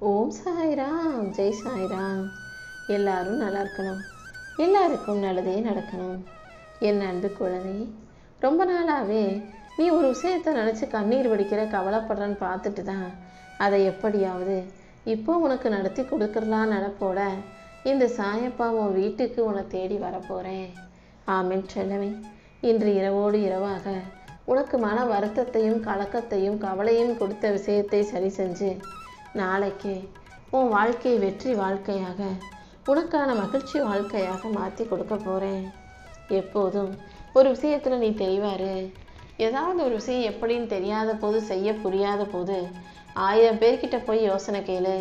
ஓம் சாய்ராம், ஜெய் சாய்ராம். எல்லாரும் நல்லா இருக்கணும், எல்லாருக்கும் நல்லதே நடக்கணும். என் அன்பு குழந்தை, ரொம்ப நாளாகவே நீ ஒரு விஷயத்தை நினச்சி கண்ணீர் வடிக்கிற கவலைப்படுறன்னு பார்த்துட்டு தான் அதை எப்படியாவது இப்போ உனக்கு நடத்தி கொடுக்கறலாம் நினப்போட இந்த சாயப்பா உன் வீட்டுக்கு உன்னை தேடி வரப்போகிறேன். ஆமென் செல்லவே. இன்று இரவோடு இரவாக உனக்கு மன வருத்தத்தையும் கலக்கத்தையும் கவலையும் கொடுத்த விஷயத்தை சரி செஞ்சு நாளைக்கு உன் வாழ்க்கையை வெற்றி வாழ்க்கையாக, உனக்கான மகிழ்ச்சி வாழ்க்கையாக மாற்றி கொடுக்க போகிறேன். எப்போதும் ஒரு விஷயத்தில் நீ தெளிவாரு. ஏதாவது ஒரு விஷயம் எப்படின்னு தெரியாத போது, செய்ய புரியாத போது 1000 பேர்கிட்ட போய் யோசனை கேளு.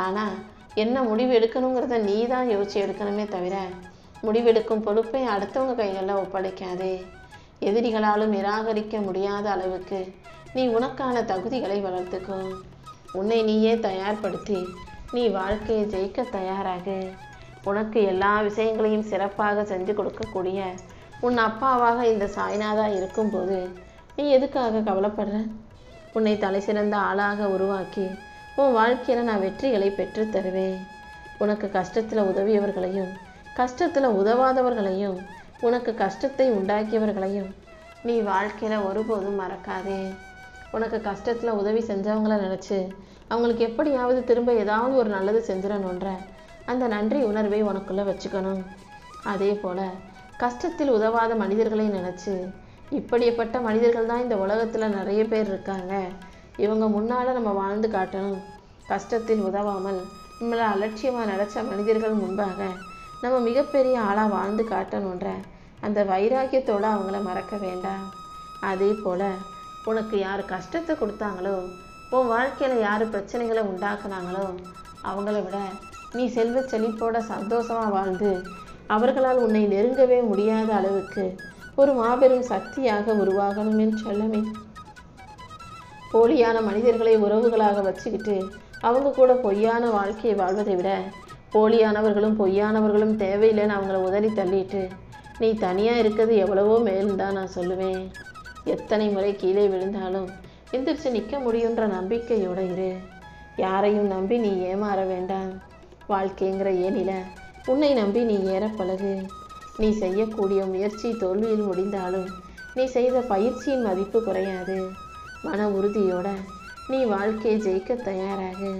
ஆனால் என்ன முடிவு எடுக்கணுங்கிறத நீ தான் யோசிச்சு எடுக்கணுமே தவிர முடிவெடுக்கும் பொறுப்பை அடுத்தவங்க கைகளில் ஒப்படைக்காதே. எதிரிகளாலும் நிராகரிக்க முடியாத அளவுக்கு நீ உனக்கான தகுதிகளை வளர்த்துக்கோ. உன்னை நீயே தயார்படுத்தி நீ வாழ்க்கையை ஜெயிக்க தயாராகு. உனக்கு எல்லா விஷயங்களையும் சிறப்பாக செஞ்சு கொடுக்கக்கூடிய உன் அப்பாவாக இந்த சாய்நாதா இருக்கும்போது நீ எதுக்காக கவலைப்படுற? உன்னை தலை சிறந்த ஆளாக உருவாக்கி உன் வாழ்க்கையில் நான் வெற்றிகளை பெற்று தருவேன். உனக்கு கஷ்டத்தில் உதவியவர்களையும் கஷ்டத்தில் உதவாதவர்களையும் உனக்கு கஷ்டத்தை உண்டாக்கியவர்களையும் நீ வாழ்க்கையில் ஒருபோதும் மறக்காதே. உனக்கு கஷ்டத்தில் உதவி செஞ்சவங்கள நினச்சி அவங்களுக்கு எப்படியாவது திரும்ப ஏதாவது ஒரு நல்லது செஞ்சிடணுன்ற அந்த நன்றி உணர்வை உனக்குள்ளே வச்சுக்கணும். அதே போல் கஷ்டத்தில் உதவாத மனிதர்களை நினச்சி இப்படிப்பட்ட மனிதர்கள் தான் இந்த உலகத்தில் நிறைய பேர் இருக்காங்க, இவங்க முன்னால் நம்ம வாழ்ந்து காட்டணும். கஷ்டத்தில் உதவாமல் நம்மளை அலட்சியமாக நினச்ச மனிதர்கள் முன்பாக நம்ம மிகப்பெரிய ஆளாக வாழ்ந்து காட்டணுன்ற அந்த வைராக்கியத்தோடு அவங்கள மறக்க வேண்டாம். அதே போல் உனக்கு யார் கஷ்டத்தை கொடுத்தாங்களோ, உன் வாழ்க்கையில் யார் பிரச்சனைகளை உண்டாக்குனாங்களோ அவங்கள விட நீ செல்வ செழிப்போட சந்தோஷமாக வாழ்ந்து அவர்களால் உன்னை நெருங்கவே முடியாத அளவுக்கு ஒரு மாபெரும் சக்தியாக உருவாகணும் என்று சொல்லமே. போலியான மனிதர்களை உறவுகளாக வச்சுக்கிட்டு அவங்க கூட பொய்யான வாழ்க்கையை வாழ்வதை விட போலியானவர்களும் பொய்யானவர்களும் தேவையில்லைன்னு அவங்கள உதறி தள்ளிட்டு நீ தனியாக இருக்கிறது எவ்வளவோ மேலும் தான் நான் சொல்லுவேன். எத்தனை முறை கீழே விழுந்தாலும் எந்திரிச்சு நிற்க முடியுன்ற நம்பிக்கையோடு இரு. யாரையும் நம்பி நீ ஏமாற வேண்டாம். வாழ்க்கைங்கிற ஏனில உன்னை நம்பி நீ ஏற பழகு. நீ செய்யக்கூடிய முயற்சி தோல்வியில் முடிந்தாலும் நீ செய்த பயிற்சியின் மதிப்பு குறையாது. மன உறுதியோட நீ வாழ்க்கையை ஜெயிக்க தயாராகு.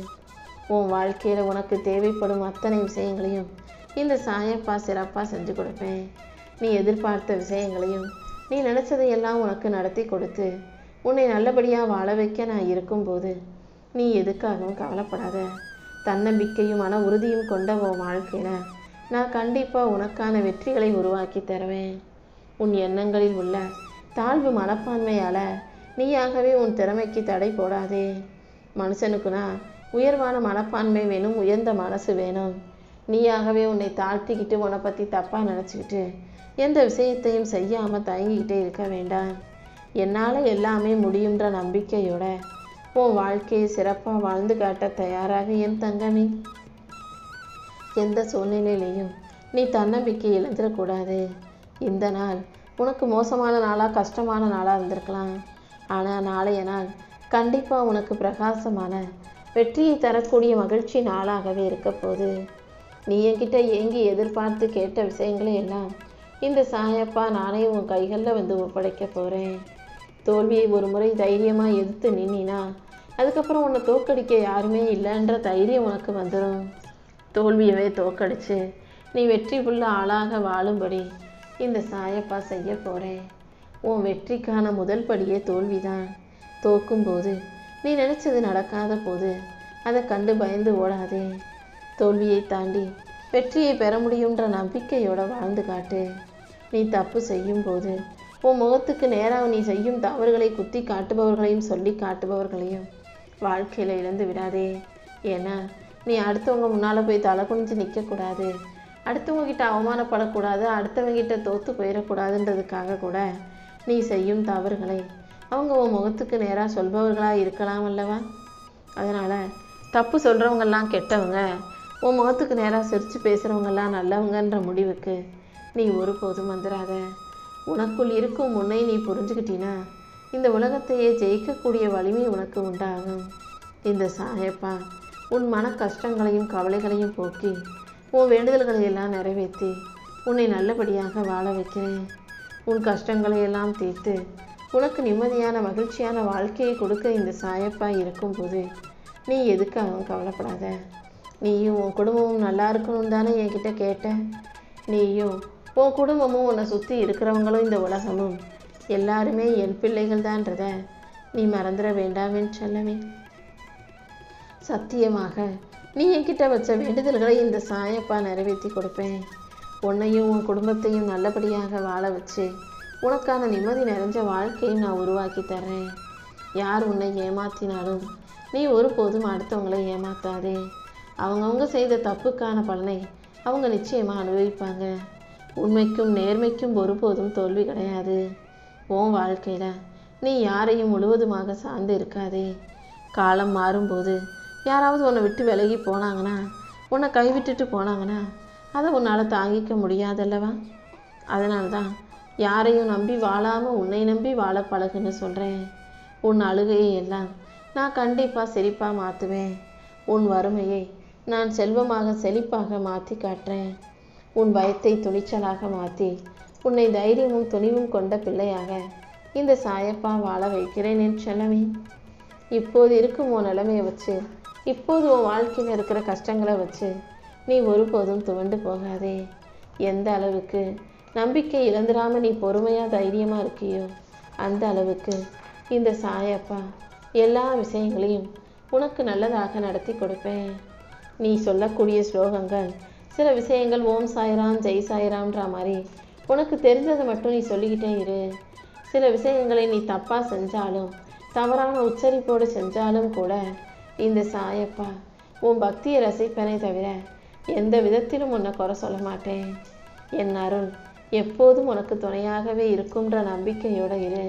உன் வாழ்க்கையில் உனக்கு தேவைப்படும் அத்தனை விஷயங்களையும் இந்த சாயப்பா சிறப்பாக செஞ்சு கொடுப்பேன். நீ எதிர்பார்த்த விஷயங்களையும் நீ நினச்சதையெல்லாம் உனக்கு நடத்தி கொடுத்து உன்னை நல்லபடியாக வாழ வைக்க நான் இருக்கும்போது நீ எதுக்காகவும் கவலைப்படாத. தன்னம்பிக்கையும் மன உறுதியும் கொண்ட உன் வாழ்க்கையில் நான் கண்டிப்பாக உனக்கான வெற்றிகளை உருவாக்கி தருவேன். உன் எண்ணங்களில் உள்ள தாழ்வு மனப்பான்மையால் நீயாகவே உன் திறமைக்கு தடை போடாதே. மனுஷனுக்குனா உயர்வான மனப்பான்மை வேணும், உயர்ந்த மனசு வேணும். நீயாகவே உன்னை தாழ்த்திக்கிட்டு உன்னை பற்றி தப்பாக நினச்சிக்கிட்டு எந்த விஷயத்தையும் செய்யாமல் தயங்கிக்கிட்டே இருக்க வேண்டாம். என்னால் எல்லாமே முடியுன்ற நம்பிக்கையோட உன் வாழ்க்கையை சிறப்பாக வாழ்ந்து காட்ட தயாராக என் தங்கமே. எந்த சூழ்நிலையிலையும் நீ தன்னம்பிக்கை இழந்துடக்கூடாது. இந்த நாள் உனக்கு மோசமான நாளாக கஷ்டமான நாளாக இருந்திருக்கலாம், ஆனால் நாளைய நாள் கண்டிப்பாக உனக்கு பிரகாசமான வெற்றியை தரக்கூடிய மகிழ்ச்சி நாளாகவே இருக்க போகுது. நீ என்கிட்ட ஏங்கி எதிர்பார்த்து கேட்ட விஷயங்களை எல்லாம் இந்த சாயப்பா நானே உன் கைகளில் வந்து ஒப்படைக்க போகிறேன். தோல்வியை ஒரு முறை தைரியமாக எதிர்த்து நின்னா அதுக்கப்புறம் உன்னை தோக்கடிக்க யாருமே இல்லைன்ற தைரியம் உனக்கு வந்துடும். தோல்வியவே தோக்கடிச்சு நீ வெற்றி உள்ள ஆளாக வாழும்படி இந்த சாயப்பா செய்ய போகிறேன். உன் வெற்றிக்கான முதல் படியே தோல்விதான். தோக்கும்போது நீ நினச்சது நடக்காத போது அதை கண்டு பயந்து ஓடாதே. தோல்வியை தாண்டி வெற்றியை பெற முடியுன்ற நம்பிக்கையோடு வாழ்ந்து காட்டு. நீ தப்பு செய்யும்போது உன் முகத்துக்கு நேராக நீ செய்யும் தவறுகளை குத்தி காட்டுபவர்களையும் சொல்லி காட்டுபவர்களையும் வாழ்க்கையில் இழந்து விடாதே. ஏன்னா நீ அடுத்தவங்க முன்னால் போய் தலை குனிஞ்சு நிற்கக்கூடாது, அடுத்தவங்ககிட்ட அவமானப்படக்கூடாது, அடுத்தவங்கிட்ட தோற்று போயிடக்கூடாதுன்றதுக்காக கூட நீ செய்யும் தவறுகளை அவங்க உன் முகத்துக்கு நேராக சொல்பவர்களாக இருக்கலாம் அல்லவா? அதனால் தப்பு சொல்கிறவங்கெல்லாம் கெட்டவங்க, உன் முகத்துக்கு நேராக சிரித்து பேசுகிறவங்கெல்லாம் நல்லவங்கன்ற முடிவுக்கு நீ ஒருபோதும் வந்துடாத. உனக்குள் இருக்கும் உன்னை நீ புரிஞ்சுக்கிட்டினா இந்த உலகத்தையே ஜெயிக்கக்கூடிய வலிமை உனக்கு உண்டாகும். இந்த சாயப்பா உன் மன கஷ்டங்களையும் கவலைகளையும் போக்கி உன் வேண்டுதல்களை எல்லாம் நிறைவேற்றி உன்னை நல்லபடியாக வாழ வைக்கிறேன். உன் கஷ்டங்களை எல்லாம் தீர்த்து உனக்கு நிம்மதியான மகிழ்ச்சியான வாழ்க்கையை கொடுக்க இந்த சாயப்பா இருக்கும்போது நீ எதுக்காகவும் கவலைப்படாத. நீயும் உன் குடும்பமும் நல்லா இருக்கணும் தானே என்கிட்ட கேட்ட. நீயும் உன் குடும்பமும் உன்னை சுற்றி இருக்கிறவங்களும் இந்த உலகமும் எல்லாருமே என் பிள்ளைகள் தான்றத நீ மறந்துட வேண்டாமேன்னு சொல்லவே. சத்தியமாக நீ என்கிட்ட வச்ச வேண்டுதல்களை இந்த சாயப்பா நிறைவேற்றி கொடுப்பேன். உன்னையும் உன் குடும்பத்தையும் நல்லபடியாக வாழ வச்சு உனக்கான நிம்மதி நிறைஞ்ச வாழ்க்கையும் நான் உருவாக்கி தர்றேன். யார் உன்னை ஏமாற்றினாலும் நீ ஒருபோதும் அடுத்தவங்களை ஏமாத்தாதே. அவங்கவுங்க செய்த தப்புக்கான பலனை அவங்க நிச்சயமாக அனுபவிப்பாங்க. உண்மைக்கும் நேர்மைக்கும் ஒருபோதும் தோல்வி கிடையாது. உன் வாழ்க்கையில் நீ யாரையும் முழுவதுமாக சார்ந்து இருக்காதே. காலம் மாறும்போது யாராவது உன்னை விட்டு விலகி போனாங்கன்னா, உன்னை கைவிட்டுட்டு போனாங்கன்னா அதை உன்னால் தாங்கிக்க முடியாதல்லவா? அதனால்தான் யாரையும் நம்பி வாழாமல் உன்னை நம்பி வாழ பழகுன்னு சொல்கிறேன். உன் அழுகையை எல்லாம் நான் கண்டிப்பாக செழிப்பாக மாற்றுவேன். உன் வறுமையை நான் செல்வமாக செழிப்பாக மாற்றி காட்டுறேன். உன் பயத்தை துணிச்சலாக மாற்றி உன்னை தைரியமும் துணிவும் கொண்ட பிள்ளையாக இந்த சாயப்பா வாழ வைக்கிறேன் என் செல்லமே. இப்போது இருக்கும் உன் நிலைமையை வச்சு, இப்போது உன் வாழ்க்கையில் இருக்கிற கஷ்டங்களை வச்சு நீ ஒருபோதும் துவண்டு போகாதே. எந்த அளவுக்கு நம்பிக்கை இழந்துடாமல் நீ பொறுமையாக தைரியமாக இருக்கியோ அந்த அளவுக்கு இந்த சாயப்பா எல்லா விஷயங்களையும் உனக்கு நல்லதாக நடத்தி கொடுப்பேன். நீ சொல்லக்கூடிய ஸ்லோகங்கள் சில விஷயங்கள் ஓம் சாய்ராம் ஜெய் சாய்ராம்ன்ற மாதிரி உனக்கு தெரிஞ்சதை மட்டும் நீ சொல்லிக்கிட்டே இரு. சில விஷயங்களை நீ தப்பாக செஞ்சாலும் தவறான உச்சரிப்போடு செஞ்சாலும் கூட இந்த சாயப்பா உன் பக்தியை ரசிப்பேனே தவிர எந்த விதத்திலும் உன்னை குறை சொல்ல மாட்டேன். என் அருள் எப்போதும் உனக்கு துணையாகவே இருக்கும்ன்ற நம்பிக்கையோடு இரு.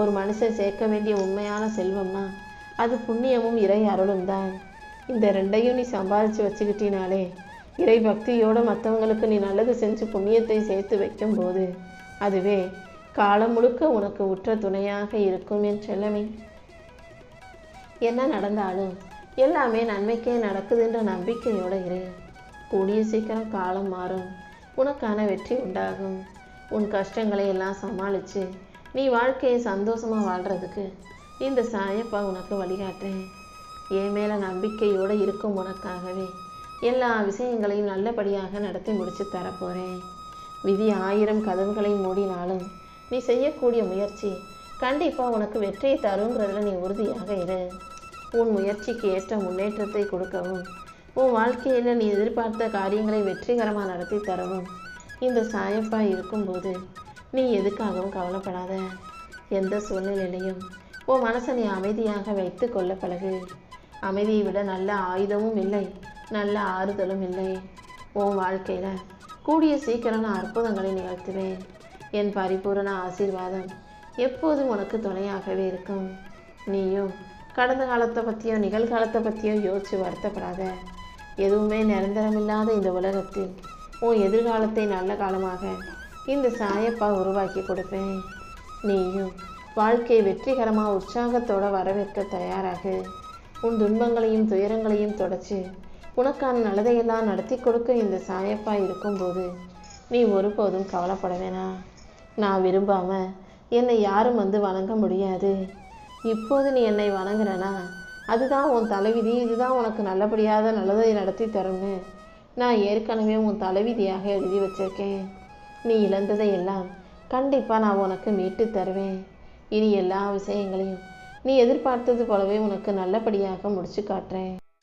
ஒரு மனுஷன் சேர்க்க வேண்டிய உண்மையான செல்வம்னா அது புண்ணியமும் இறை அருளும் தான். இந்த ரெண்டையும் நீ சம்பாதிச்சு வச்சுக்கிட்டினாலே இறை பக்தியோடு மற்றவங்களுக்கு நீ நல்லது செஞ்சு புண்ணியத்தை சேர்த்து வைக்கும்போது அதுவே காலம் முழுக்க உனக்கு உற்ற துணையாக இருக்கும் என் செல்லமே. என்ன நடந்தாலும் எல்லாமே நன்மைக்கே நடக்குதுன்ற நம்பிக்கையோடு இரு. கூடிய சீக்கிரம் காலம் மாறும், உனக்கான வெற்றி உண்டாகும். உன் கஷ்டங்களை எல்லாம் சமாளித்து நீ வாழ்க்கையை சந்தோஷமாக வாழ்கிறதுக்கு இந்த சாயப்பா உனக்கு வழிகாட்டுறேன். என் மேலே நம்பிக்கையோடு இருக்கும் உனக்காகவே எல்லா விஷயங்களையும் நல்லபடியாக நடத்தி முடித்து தரப்போகிறேன். விதி 1000 கதவுகளை மூடினாலும் நீ செய்யக்கூடிய முயற்சி கண்டிப்பாக உனக்கு வெற்றியை தருங்கிறதுல நீ உறுதியாக இரு. உன் முயற்சிக்கு ஏற்ற முன்னேற்றத்தை கொடுக்கவும் உன் வாழ்க்கையில் நீ எதிர்பார்த்த காரியங்களை வெற்றிகரமாக நடத்தி தரவும் இந்த சாயப்பா இருக்கும்போது நீ எதுக்காகவும் கவலைப்படாத. எந்த சூழ்நிலையிலையும் உன் மனசை நீ அமைதியாக வைத்து கொள்ள பழகு. அமைதியை விட நல்ல ஆயுதமும் இல்லை, நல்ல ஆறுதலும் இல்லை. உன் வாழ்க்கையில் கூடிய சீக்கிரம் நான் அற்புதங்களை நிகழ்த்துவேன். என் பரிபூரண ஆசீர்வாதம் எப்போதும் உனக்கு துணையாகவே இருக்கும். நீயும் கடந்த காலத்தை பற்றியோ நிகழ்காலத்தை பற்றியோ யோசித்து வருத்தப்படாத. எதுவுமே நிரந்தரமில்லாத இந்த உலகத்தில் உன் எதிர்காலத்தை நல்ல காலமாக இந்த சாயப்பா உருவாக்கி கொடுப்பேன். நீயும் வாழ்க்கையை வெற்றிகரமாக உற்சாகத்தோடு வரவேற்க தயாராகு. உன் துன்பங்களையும் துயரங்களையும் தொடச்சி உனக்கான நல்லதையெல்லாம் நடத்தி கொடுக்க இந்த சாயப்பா இருக்கும்போது நீ ஒருபோதும் கவலைப்பட வேணாம். நான் விரும்பாமல் என்னை யாரும் வந்து வணங்க முடியாது. இப்போது நீ என்னை வணங்குறனா அதுதான் உன் தலைவிதி, இதுதான் உனக்கு நல்லபடியாக நல்லதை நடத்தி தரும்னு நான் ஏற்கனவே உன் தலைவிதியாக எழுதி வச்சிருக்கேன். நீ இழந்ததை எல்லாம் கண்டிப்பாக நான் உனக்கு மீட்டு தருவேன். இனி எல்லா விஷயங்களையும் நீ எதிர்பார்த்தது போலவே உனக்கு நல்லபடியாக முடிச்சு காட்டுறேன்.